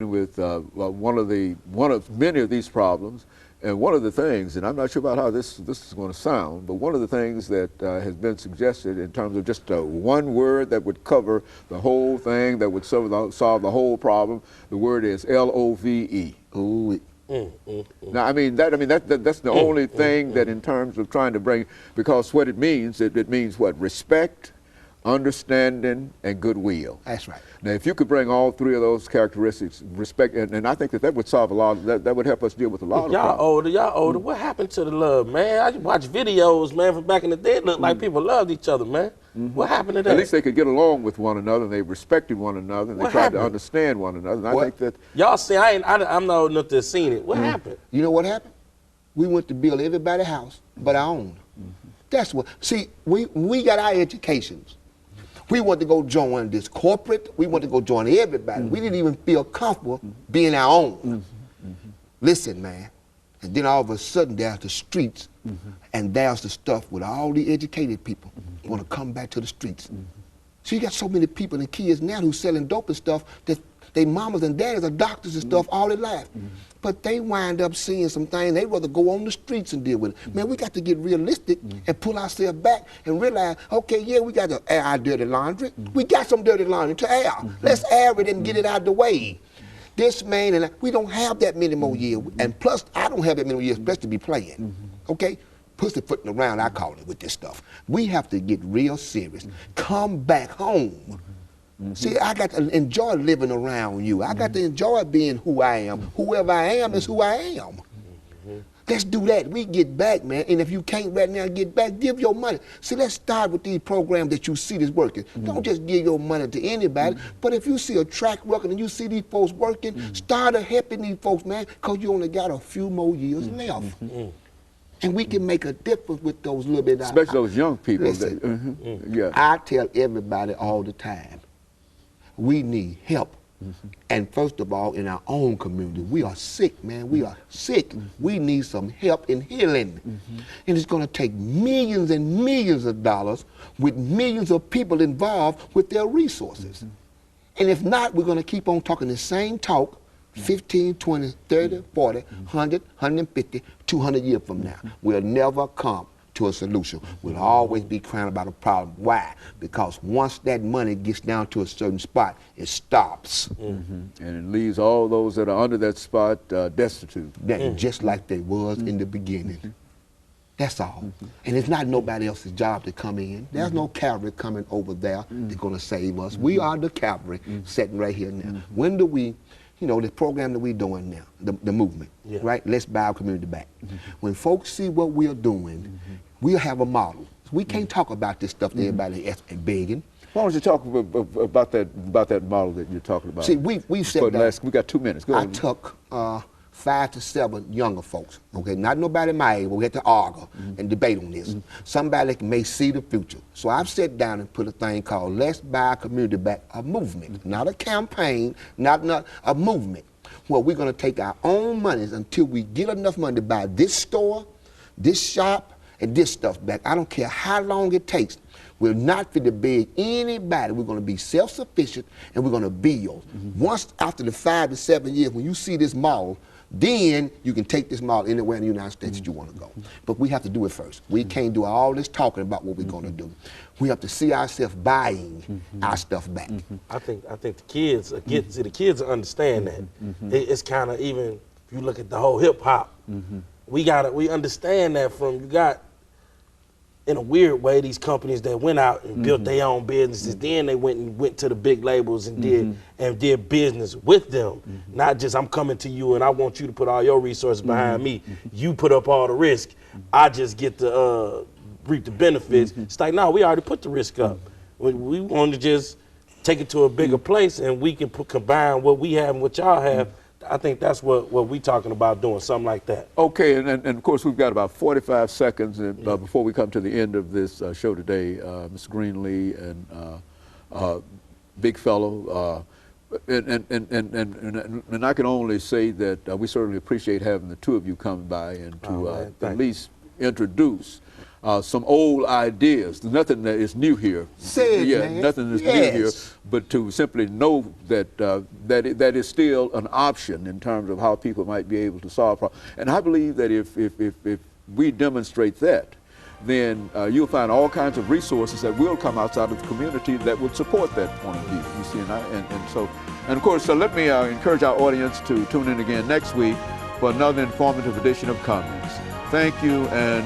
with one of many of these problems, and one of the things, and I'm not sure about how this is going to sound, but one of the things that has been suggested in terms of just one word that would cover the whole thing, that would solve the whole problem. The word is LOVE. Ooh. Now, that's the only thing that, in terms of trying to bring, because what it means what? Respect, understanding, and goodwill. That's right. Now, if you could bring all three of those characteristics, respect, and I think that would solve a lot. That would help us deal with a lot of problems. Y'all older. What happened to the love, man? I watch videos, man, from back in the day. It looked like people loved each other, man. What happened to that? At least they could get along with one another, and they respected one another, and they tried to understand one another. And I think that y'all see, I'm not old enough to have seen it. What happened? You know what happened? We went to build everybody's house but our own. That's what. See, we got our educations. We want to go join this corporate. We want to go join everybody. We didn't even feel comfortable being our own. Listen, man. And then all of a sudden, there's the streets, and there's the stuff with all the educated people want to come back to the streets. So you got so many people and kids now who's selling dope and stuff that their mamas and daddies are doctors and stuff all their life. But they wind up seeing some things, they rather go on the streets and deal with it. Man, we got to get realistic and pull ourselves back and realize, okay, yeah, we got to air our dirty laundry. We got some dirty laundry to air. Let's air it and get it out of the way. This man and we don't have that many more years. And plus, I don't have that many more years, especially to be playing. Okay? Pussyfooting around, I call it, with this stuff. We have to get real serious. Come back home. See, I got to enjoy living around you. I got to enjoy being who I am. Whoever I am is who I am. Let's do that. We get back, man. And if you can't right now get back, give your money. See, let's start with these programs that you see that's working. Don't just give your money to anybody. But if you see a track working and you see these folks working, start helping these folks, man, because you only got a few more years left. And we can make a difference with those little bit. Especially those young people. Listen, yeah. I tell everybody all the time, we need help. And first of all, in our own community, we are sick, man. We are sick. We need some help in healing. And it's going to take millions and millions of dollars with millions of people involved with their resources. And if not, we're going to keep on talking the same talk 15, 20, 30, 40, 100, 150, 200 years from now. We'll never come to a solution. We'll always be crying about a problem. Why? Because once that money gets down to a certain spot, it stops. And it leaves all those that are under that spot destitute. Just like they was in the beginning. That's all. And it's not nobody else's job to come in. There's no cavalry coming over there that's going to save us. We are the cavalry sitting right here now. When do we, you know, the program that we're doing now, the movement, right? Let's buy our community back. When folks see what we're doing, we'll have a model. We can't talk about this stuff to everybody else and begging. Why don't you talk about that model that you're talking about? See, we said that. We got 2 minutes. Go I on. took 5 to 7 younger folks, okay? Not nobody my age, but we had to argue and debate on this. Somebody that may see the future. So I've sat down and put a thing called Let's Buy Our Community Back, a movement. Not a campaign, not a movement. Where we're gonna take our own monies until we get enough money to buy this store, this shop, and this stuff back. I don't care how long it takes. We're not fit to beg anybody. We're going to be self-sufficient, and we're going to build. Once after the 5 to 7 years, when you see this model, then you can take this model anywhere in the United States that you want to go. But we have to do it first. We can't do all this talking about what we're going to do. We have to see ourselves buying our stuff back. I think the kids see the kids understand that. It's kind of, even if you look at the whole hip hop, we understand that from, you got, in a weird way, these companies that went out and built their own businesses, then they went to the big labels and did business with them. Not just, I'm coming to you and I want you to put all your resources behind me. You put up all the risk. I just get to reap the benefits. It's like, no, we already put the risk up. We want to just take it to a bigger place, and we can combine what we have and what y'all have. I think that's what we talking about doing, something like that. Okay, and of course we've got about 45 seconds before we come to the end of this show today. Mr. Greenlee and big fellow, and I can only say that we certainly appreciate having the two of you come by and to at least introduce some old ideas. Nothing that is new here. Say it, yeah, man. nothing is new Yes. here. But to simply know that that is still an option in terms of how people might be able to solve problems. And I believe that if we demonstrate that, then you'll find all kinds of resources that will come outside of the community that would support that point of view. You see, and of course, let me encourage our audience to tune in again next week for another informative edition of Comments. Thank you, and